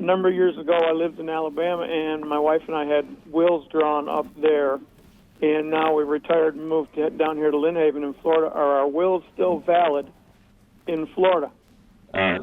number of years ago, I lived in Alabama, and my wife and I had wills drawn up there. And now we retired and moved down here to Lynn Haven in Florida. Are our wills still valid in Florida?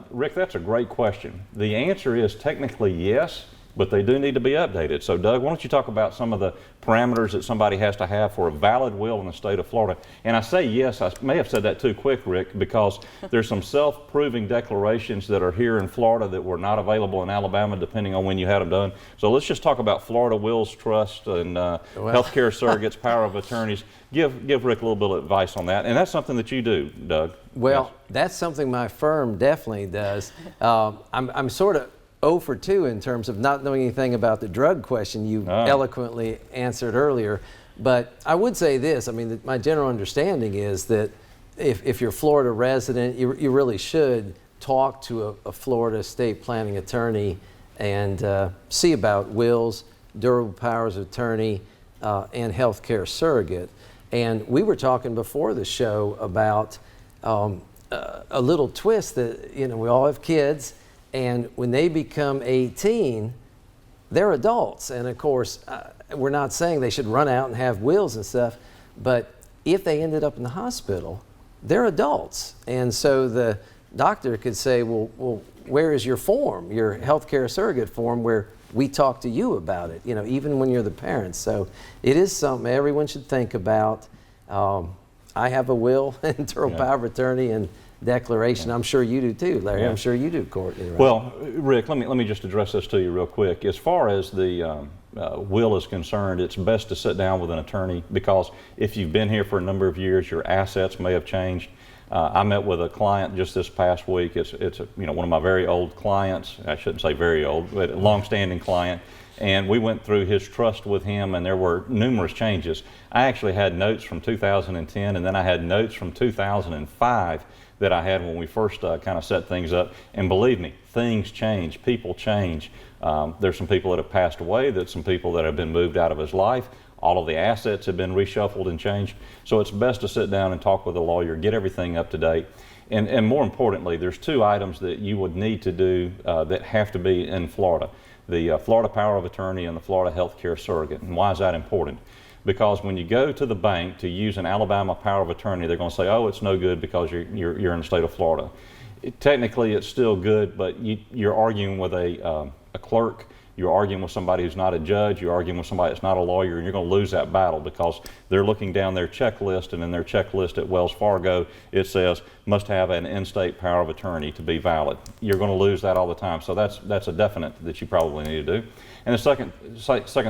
Rick, that's a great question. The answer is technically yes, but they do need to be updated. So Doug, why don't you talk about some of the parameters that somebody has to have for a valid will in the state of Florida? And I say yes, I may have said that too quick, Rick, because there's some self-proving declarations that are here in Florida that were not available in Alabama, depending on when you had them done. So let's just talk about Florida wills, trust, and healthcare surrogates, power of attorneys. Give Rick a little bit of advice on that. And that's something that you do, Doug. Well, yes. That's something my firm definitely does. I'm sort of 0 for 2 in terms of not knowing anything about the drug question you eloquently answered earlier. But I would say this, I mean, my general understanding is that if you're a Florida resident, you really should talk to a Florida estate planning attorney and see about wills, durable powers of attorney, and healthcare surrogate. And we were talking before the show about a little twist that, you know, we all have kids, and when they become 18, they're adults. And of course, we're not saying they should run out and have wills and stuff, but if they ended up in the hospital, they're adults. And so the doctor could say, well, where is your form, your healthcare surrogate form, where we talk to you about it, you know, even when you're the parents. So it is something everyone should think about. I have a will and durable power of attorney and declaration. I'm sure you do too, Larry. I'm sure you do, Courtney. Right? Well, Rick, let me just address this to you real quick. As far as the will is concerned, it's best to sit down with an attorney, because if you've been here for a number of years, your assets may have changed. I met with a client just this past week. It's one of my very old clients. I shouldn't say very old, but a long-standing client. And we went through his trust with him, and there were numerous changes. I actually had notes from 2010, and then I had notes from 2005 that I had when we first kind of set things up. And believe me, things change, people change. There's some people that have passed away, there's some people that have been moved out of his life. All of the assets have been reshuffled and changed. So it's best to sit down and talk with a lawyer, get everything up to date. And more importantly, there's 2 items that you would need to do that have to be in Florida. The Florida Power of Attorney and the Florida Healthcare Surrogate. And why is that important? Because when you go to the bank to use an Alabama Power of Attorney, they're going to say, oh, it's no good because you're in the state of Florida. Technically, it's still good, but you're arguing with a clerk. You're arguing with somebody who's not a judge, you're arguing with somebody that's not a lawyer, and you're going to lose that battle, because they're looking down their checklist, and in their checklist at Wells Fargo, it says, must have an in-state power of attorney to be valid. You're going to lose that all the time, so that's a definite that you probably need to do. And the second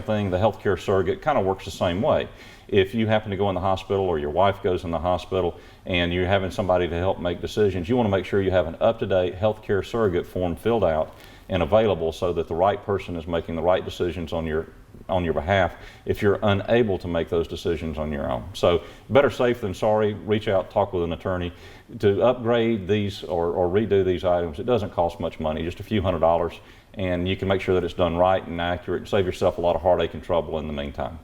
thing, the healthcare surrogate kind of works the same way. If you happen to go in the hospital, or your wife goes in the hospital, and you're having somebody to help make decisions, you want to make sure you have an up-to-date healthcare surrogate form filled out and available, so that the right person is making the right decisions on your behalf if you're unable to make those decisions on your own. So better safe than sorry. Reach out, talk with an attorney. To upgrade these or redo these items, it doesn't cost much money, just a few $100s, and you can make sure that it's done right and accurate and save yourself a lot of heartache and trouble in the meantime.